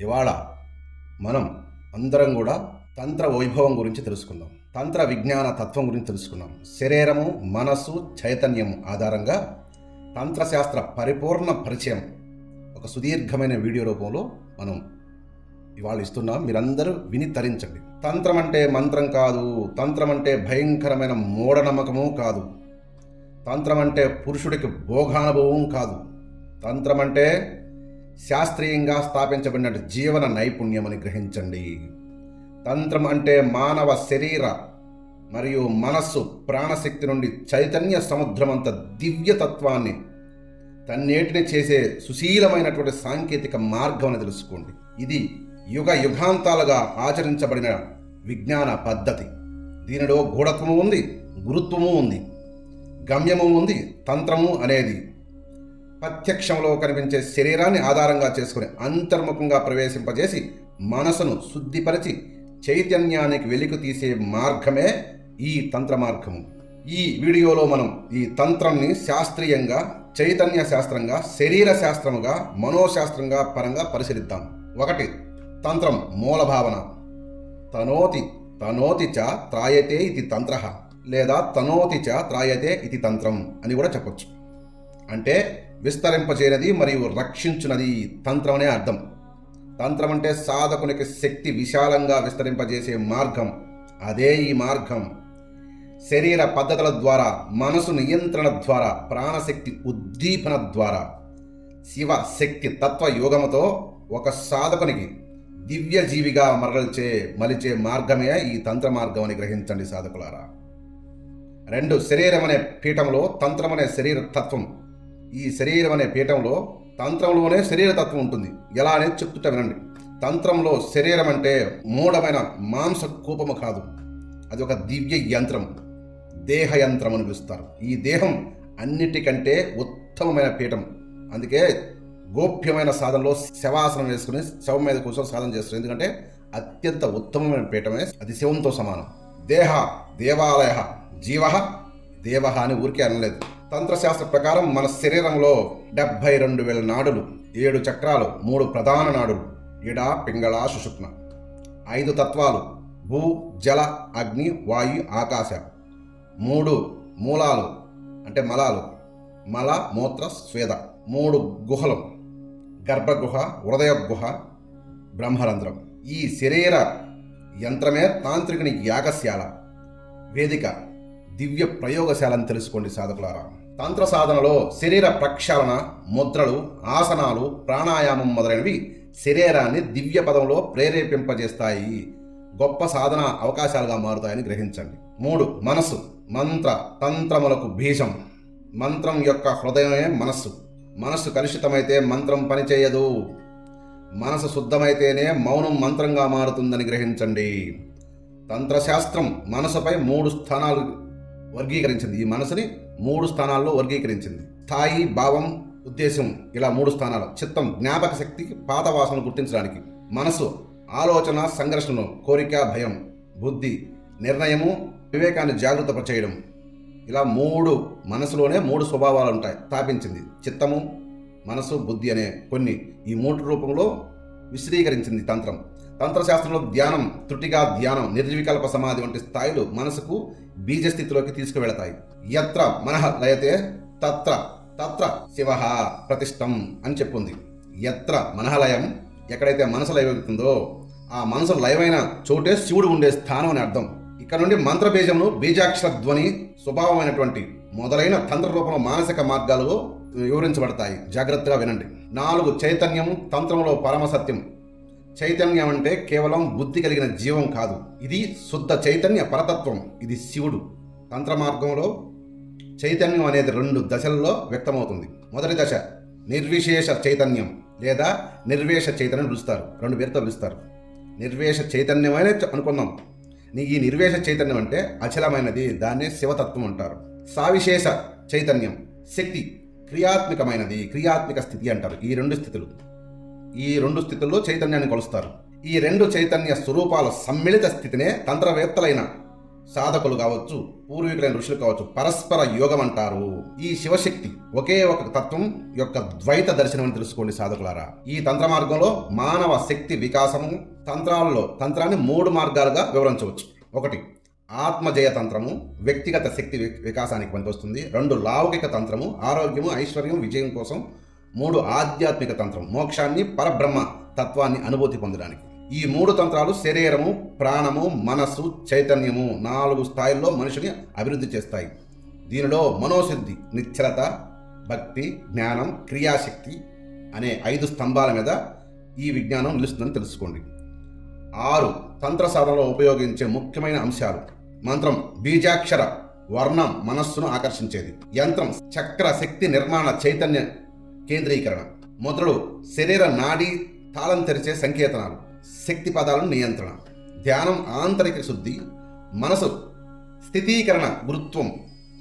ఇవాళ మనం అందరం కూడా తంత్ర వైభవం గురించి తెలుసుకుందాం. తంత్ర విజ్ఞాన తత్వం గురించి తెలుసుకున్నాం. శరీరము, మనస్సు, చైతన్యం ఆధారంగా తంత్రశాస్త్ర పరిపూర్ణ పరిచయం ఒక సుదీర్ఘమైన వీడియో రూపంలో మనం ఇవాళ ఇస్తున్నాం. మీరందరూ విని తరించండి. తంత్రం అంటే మంత్రం కాదు. తంత్రం అంటే భయంకరమైన మూఢనమ్మకము కాదు. తంత్రం అంటే పురుషుడికి భోగానుభవం కాదు. తంత్రం అంటే శాస్త్రీయంగా స్థాపించబడిన జీవన నైపుణ్యం అని గ్రహించండి. తంత్రం అంటే మానవ శరీర మరియు మనస్సు ప్రాణశక్తి నుండి చైతన్య సముద్రమంత దివ్యతత్వాన్ని తన్నేటిని చేసే సుశీలమైనటువంటి సాంకేతిక మార్గం అని తెలుసుకోండి. ఇది యుగ యుగాంతాలుగా ఆచరించబడిన విజ్ఞాన పద్ధతి. దీనిలో గూఢత్వము ఉంది, గురుత్వము ఉంది, గమ్యము ఉంది. తంత్రము అనేది ప్రత్యక్షంలో కనిపించే శరీరాన్ని ఆధారంగా చేసుకుని అంతర్ముఖంగా ప్రవేశింపజేసి మనసును శుద్ధిపరిచి చైతన్యానికి వెలికి తీసే మార్గమే ఈ తంత్ర మార్గము. ఈ వీడియోలో మనం ఈ తంత్రాన్ని శాస్త్రీయంగా, చైతన్య శాస్త్రంగా, శరీర శాస్త్రముగా, మనోశాస్త్రంగా పరంగా పరిశీలిద్దాం. 1. తంత్రం మూల భావన. తనోతి తనోతి చ త్రాయతే ఇది తంత్ర, లేదా తనోతి చ త్రాయతే ఇది తంత్రం అని కూడా చెప్పొచ్చు. అంటే విస్తరింపచేయనది మరియు రక్షించునది తంత్రం అనే అర్థం. తంత్రం అంటే సాధకునికి శక్తి విశాలంగా విస్తరింపజేసే మార్గం. అదే ఈ మార్గం. శరీర పద్ధతుల ద్వారా, మనసు నియంత్రణ ద్వారా, ప్రాణశక్తి ఉద్దీపన ద్వారా, శివ శక్తి తత్వ యోగముతో ఒక సాధకునికి దివ్య జీవిగా మలిచే మార్గమే ఈ తంత్ర మార్గం అని గ్రహించండి సాధకులారా. 2. శరీరం అనే పీఠంలో తంత్రం అనే శరీర తత్వం. ఈ శరీరం అనే పీఠంలో తంత్రంలోనే శరీరతత్వం ఉంటుంది. ఎలా అనేది చెప్తుంట వినండి. తంత్రంలో శరీరం అంటే మూఢమైన మాంస కూపము కాదు. అది ఒక దివ్య యంత్రం, దేహ యంత్రం అని పిలుస్తారు. ఈ దేహం అన్నిటికంటే ఉత్తమమైన పీఠం. అందుకే గోప్యమైన సాధనలో శవాసనం వేసుకుని శవం మీద కూర్చొని సాధన చేస్తారు. ఎందుకంటే అత్యంత ఉత్తమమైన పీఠమే అది శివంతో సమానం. దేహ దేవాలయ, జీవ దేవ అని ఊరికే అనలేదు. తంత్రశాస్త్ర ప్రకారం మన శరీరంలో 72,000 నాడులు, 7 చక్రాలు, 3 ప్రధాన నాడులు, ఇడ, పింగళ, సుషుప్న, 5 తత్వాలు, భూ, జల, అగ్ని, వాయు, ఆకాశ, 3 మూలాలు అంటే మలాలు, మల, మూత్ర, స్వేద, 3 గుహలు, గర్భగుహ, హృదయ గుహ, బ్రహ్మరంధ్రం. ఈ శరీర యంత్రమే తాంత్రికుని యాగశాల, వేదిక, దివ్య ప్రయోగశాలని తెలుసుకోండి సాధకులారా. తంత్ర సాధనలో శరీర ప్రక్షాళన, ముద్రలు, ఆసనాలు, ప్రాణాయామం మొదలైనవి శరీరాన్ని దివ్య పదంలో ప్రేరేపింపజేస్తాయి. గొప్ప సాధన అవకాశాలుగా మారుతాయని గ్రహించండి. 3. మనస్సు. మంత్ర తంత్రములకు బీజం. మంత్రం యొక్క హృదయమే మనస్సు. మనస్సు కలుషితమైతే మంత్రం పనిచేయదు. మనసు శుద్ధమైతేనే మౌనం మంత్రంగా మారుతుందని గ్రహించండి. తంత్రశాస్త్రం మనసుపై 3 స్థానాలు వర్గీకరించింది. ఈ మనసుని 3 స్థానాల్లో వర్గీకరించింది. స్థాయి, భావం, ఉద్దేశం, ఇలా 3 స్థానాలు. చిత్తం జ్ఞాపక శక్తికి, పాత వాసనలు గుర్తించడానికి. మనసు ఆలోచన, సంఘర్షణను, కోరిక, భయం, బుద్ధి, నిర్ణయము, వివేకాన్ని జాగృతపరచేయడం. ఇలా 3 మనసులోనే 3 స్వభావాలు ఉంటాయి స్థాపించింది. చిత్తము, మనసు, బుద్ధి అనే కొన్ని ఈ 3 రూపంలో విశదీకరించింది తంత్రం. తంత్రశాస్త్రంలో ధ్యానం, త్రుటిగా ధ్యానం, నిర్వికల్ప సమాధి వంటి స్థాయిలు మనసుకు బీజస్థితిలోకి తీసుకువెళతాయి. యత్ర మనః లయతే తత్ర తత్ర శివ ప్రతిష్టం అని చెప్పుంది. యత్ర మనఃలయం, ఎక్కడైతే మనసు లయమవుతుందో ఆ మనసు లయమైన చోటే శివుడు ఉండే స్థానం అని అర్థం. ఇక్కడ నుండి మంత్రబీజమును, బీజాక్షర ధ్వని, స్వభావమైనటువంటి మొదలైన తంత్ర రూపంలో మానసిక మార్గాలు వివరించబడతాయి. జాగ్రత్తగా వినండి. 4. చైతన్యం. తంత్రంలో పరమసత్యం. చైతన్యం అంటే కేవలం బుద్ధి కలిగిన జీవం కాదు. ఇది శుద్ధ చైతన్య పరతత్వం. ఇది శివుడు. తంత్ర మార్గంలో చైతన్యం అనేది 2 దశల్లో వ్యక్తమవుతుంది. మొదటి దశ నిర్విశేష చైతన్యం లేదా నిర్వేష చైతన్యం పిలుస్తారు. 2 పేరుతో పిలుస్తారు. నిర్వేష చైతన్యమనే అనుకున్నాం. ఈ నిర్వేష చైతన్యం అంటే అచలమైనది. దాన్నే శివతత్వం అంటారు. సావిశేష చైతన్యం శక్తి, క్రియాత్మకమైనది, క్రియాత్మక స్థితి అంటారు. ఈ 2 స్థితులు, ఈ 2 స్థితుల్లో చైతన్యాన్ని కొలుస్తారు. ఈ 2 చైతన్య స్వరూపాల సమ్మిళిత స్థితినే తంత్రవేత్తలైన సాధకులు కావచ్చు, పూర్వీకులైన ఋషులు కావచ్చు, పరస్పర యోగం అంటారు. ఈ శివశక్తి ఒకే ఒక తత్వం యొక్క ద్వైత దర్శనం అని తెలుసుకోండి సాధకులారా. ఈ తంత్ర మార్గంలో మానవ శక్తి వికాసము తంత్రాన్ని 3 మార్గాలుగా వివరించవచ్చు. 1 ఆత్మజయ తంత్రము, వ్యక్తిగత శక్తి వికాసానికి పనికొస్తుంది. 2 లౌకిక తంత్రము, ఆరోగ్యము, ఐశ్వర్యం, విజయం కోసం. 3 ఆధ్యాత్మిక తంత్రం, మోక్షాన్ని, పరబ్రహ్మ తత్వాన్ని అనుభూతి పొందడానికి. ఈ 3 తంత్రాలు శరీరము, ప్రాణము, మనస్సు, చైతన్యము 4 స్థాయిల్లో మనిషిని అభివృద్ధి చేస్తాయి. దీనిలో మనోసిద్ధి, నిశ్చలత, భక్తి, జ్ఞానం, క్రియాశక్తి అనే 5 స్తంభాల మీద ఈ విజ్ఞానం నిలుస్తుందని తెలుసుకోండి. 6 తంత్ర సాధనలో ఉపయోగించే ముఖ్యమైన అంశాలు. మంత్రం బీజాక్షర వర్ణం మనస్సును ఆకర్షించేది. యంత్రం చక్ర శక్తి నిర్మాణ చైతన్య కేంద్రీకరణ. ముద్రలు శరీర నాడీ తాళం తెరిచే సంకేతనాలు, శక్తి పదాలను నియంత్రణ. ధ్యానం ఆంతరిక శుద్ధి, మనసు స్థితీకరణ,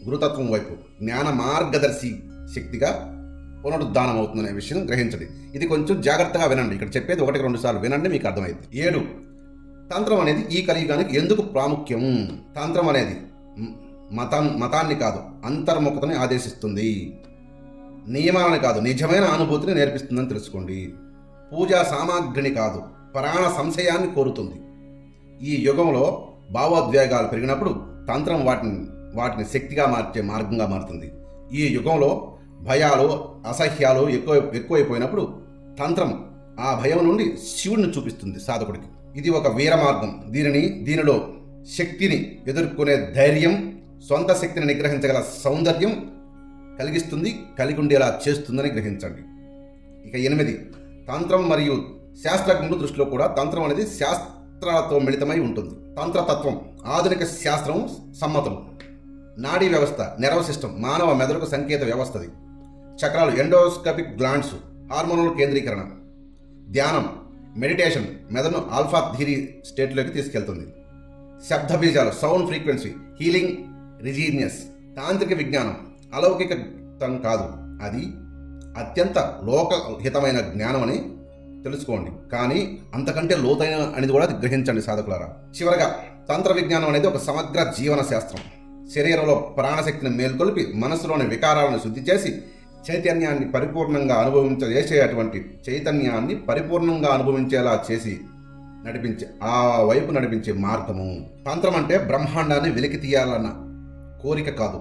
గురుతత్వం వైపు. జ్ఞాన మార్గదర్శి శక్తిగా పునరుద్ధానం అవుతుందనే విషయం గ్రహించండి. ఇది కొంచెం జాగ్రత్తగా వినండి. ఇక్కడ చెప్పేది 1-2 సార్లు వినండి, మీకు అర్థమైంది. 7 తంత్రం అనేది ఈ కలియుగానికి ఎందుకు ప్రాముఖ్యం? తంత్రం అనేది మతాన్ని కాదు, అంతర్ముఖతని ఆదేశిస్తుంది. నియమాలను కాదు, నిజమైన అనుభూతిని నేర్పిస్తుందని తెలుసుకోండి. పూజా సామాగ్రిని కాదు, ప్రాణ సంశయాన్ని కోరుతుంది. ఈ యుగంలో భావోద్వేగాలు పెరిగినప్పుడు తంత్రం వాటిని శక్తిగా మార్చే మార్గంగా మారుతుంది. ఈ యుగంలో భయాలు, అసహ్యాలు ఎక్కువైపోయినప్పుడు తంత్రం ఆ భయం నుండి శివుడిని చూపిస్తుంది సాధకుడికి. ఇది ఒక వీర మార్గం. దీనిలో శక్తిని ఎదుర్కొనే ధైర్యం, సొంత శక్తిని నిగ్రహించగల సౌందర్యం కలిగిస్తుంది, కలిగి ఉండేలా చేస్తుందని గ్రహించండి. ఇక 8 తంత్రం మరియు శాస్త్రజ్ఞుల దృష్టిలో కూడా తంత్రం అనేది శాస్త్రాలతో మిళితమై ఉంటుంది. తంత్రతత్వం ఆధునిక శాస్త్రం సమ్మతులు. నాడీ వ్యవస్థ, నెర్వ్ సిస్టమ్ మానవ మెదడుకు సంకేత వ్యవస్థది. చక్రాలు ఎండోస్కోపిక్ గ్లాండ్స్, హార్మోనల్ కేంద్రీకరణ. ధ్యానం మెడిటేషన్ మెదడును ఆల్ఫా థీరీ స్టేట్లోకి తీసుకెళ్తుంది. శబ్ద బీజాలు సౌండ్ ఫ్రీక్వెన్సీ, హీలింగ్, రిజీనియస్. తాంత్రిక విజ్ఞానం అలౌకికం కాదు, అది అత్యంత లోకహితమైన జ్ఞానం అని తెలుసుకోండి. కానీ అంతకంటే లోతైన అనేది కూడా గ్రహించండి సాధకులారా. చివరగా తంత్ర విజ్ఞానం అనేది ఒక సమగ్ర జీవన శాస్త్రం. శరీరంలో ప్రాణశక్తిని మేల్కొల్పి మనసులోని వికారాలను శుద్ధి చేసి చైతన్యాన్ని పరిపూర్ణంగా అనుభవించేలా చేసి ఆ వైపు నడిపించే మార్గము. తంత్రం అంటే బ్రహ్మాండాన్ని వెలికి తీయాలన్న కోరిక కాదు,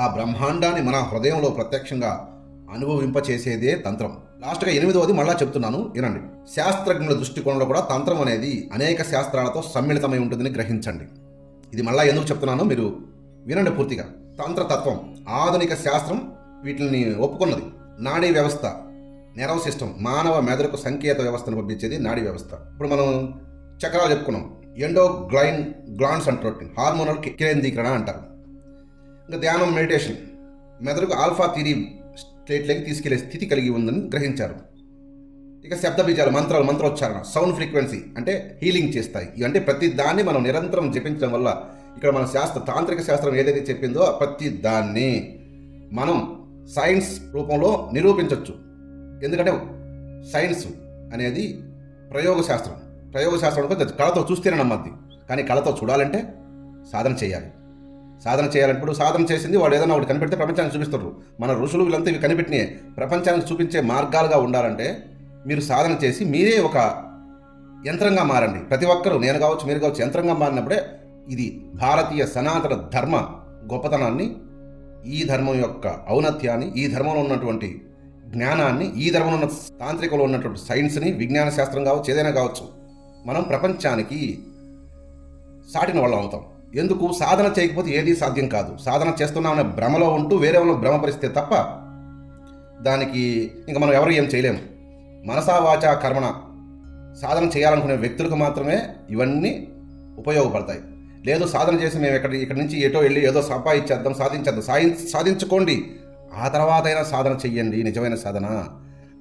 ఆ బ్రహ్మాండాన్ని మన హృదయంలో ప్రత్యక్షంగా అనుభవింపచేసేదే తంత్రం. లాస్ట్గా 8వది మళ్ళా చెప్తున్నాను, వినండి. శాస్త్రజ్ఞుల దృష్టికోణంలో కూడా తంత్రం అనేది అనేక శాస్త్రాలతో సమ్మిళితమై ఉంటుందని గ్రహించండి. ఇది మళ్ళా ఎందుకు చెప్తున్నానో మీరు వినండి పూర్తిగా. తంత్రతత్వం ఆధునిక శాస్త్రం వీటిని ఒప్పుకున్నది. నాడీ వ్యవస్థ, నెర్వ్ సిస్టమ్ మానవ మెదడుకు సంకేత వ్యవస్థను పంపించేది నాడీ వ్యవస్థ. ఇప్పుడు మనం చక్రాలు చెప్పుకున్నాం, గ్లాండ్స్ అంటారు, హార్మోనల్ కేంద్రీకరణ అంటారు. ఇంకా ధ్యానం, మెడిటేషన్ మెదడుకు ఆల్ఫా థీరీ స్టేట్లోకి తీసుకెళ్లే స్థితి కలిగి ఉందని గ్రహించారు. ఇక శబ్ద బీజాలు, మంత్రోచ్చారణ, సౌండ్ ఫ్రీక్వెన్సీ అంటే హీలింగ్ చేస్తాయి. ఇవంటే ప్రతి దాన్ని మనం నిరంతరం జపించడం వల్ల ఇక్కడ మన తాంత్రిక శాస్త్రం ఏదైతే చెప్పిందో ప్రతి దాన్ని మనం సైన్స్ రూపంలో నిరూపించవచ్చు. ఎందుకంటే సైన్స్ అనేది ప్రయోగశాస్త్రం కళతో చూస్తేనే నమ్మద్ది. కానీ కళతో చూడాలంటే సాధన చేయాలి. ఇప్పుడు సాధన చేసింది వాడు ఏదైనా ఒకటి కనిపెడితే ప్రపంచానికి చూపిస్తారు. మన ఋషులు వీళ్ళంతా ఇవి కనిపెట్టినే ప్రపంచానికి చూపించే మార్గాలుగా ఉండాలంటే మీరు సాధన చేసి మీరే ఒక యంత్రంగా మారండి. ప్రతి ఒక్కరూ, నేను కావచ్చు, మీరు కావచ్చు, యంత్రంగా మారినప్పుడే ఇది భారతీయ సనాతన ధర్మ గొప్పతనాన్ని, ఈ ధర్మం యొక్క ఔన్నత్యాన్ని, ఈ ధర్మంలో ఉన్నటువంటి జ్ఞానాన్ని, ఈ ధర్మంలో ఉన్న తాంత్రికంలో ఉన్నటువంటి సైన్స్ని, విజ్ఞాన శాస్త్రం కావచ్చు, ఏదైనా కావచ్చు, మనం ప్రపంచానికి సాటిన వాళ్ళం అవుతాం. ఎందుకు? సాధన చేయకపోతే ఏదీ సాధ్యం కాదు. సాధన చేస్తున్నామనే భ్రమలో ఉంటూ వేరే వాళ్ళని భ్రమపరిస్తే తప్ప దానికి ఇంకా మనం ఎవరు ఏం చేయలేము. మనసా వాచా కర్మణ సాధన చేయాలనుకునే వ్యక్తులకు మాత్రమే ఇవన్నీ ఉపయోగపడతాయి. లేదు సాధన చేసి మేము ఇక్కడి నుంచి ఎటో వెళ్ళి ఏదో సాధించుకోండి, ఆ తర్వాత అయినా సాధన చెయ్యండి. నిజమైన సాధన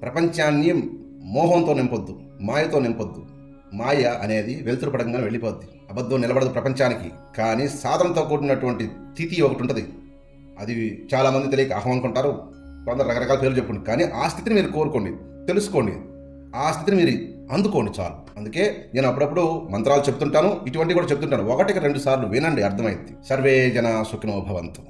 ప్రపంచాన్ని మోహంతో నింపొద్దు, మాయతో నింపొద్దు. మాయ అనేది వెలుతురు పడంగానే వెళ్ళిపోద్ది, అబద్ధం నిలబడదు ప్రపంచానికి. కానీ సాధనతో కూడినటువంటి స్థితి ఒకటి ఉంటుంది, అది చాలామంది తెలియక అహం అనుకుంటారు, కొందరు రకరకాల పేర్లు చెప్పుకుంటారు. కానీ ఆ స్థితిని మీరు కోరుకోండి, తెలుసుకోండి, ఆ స్థితిని మీరు అందుకోండి చాలు. అందుకే నేను అప్పుడప్పుడు మంత్రాలు చెప్తుంటాను, ఇటువంటివి కూడా చెప్తుంటాను. 1కి 2 సార్లు వినండి, అర్థమైంది. సర్వే జన సుఖినో భవంతు.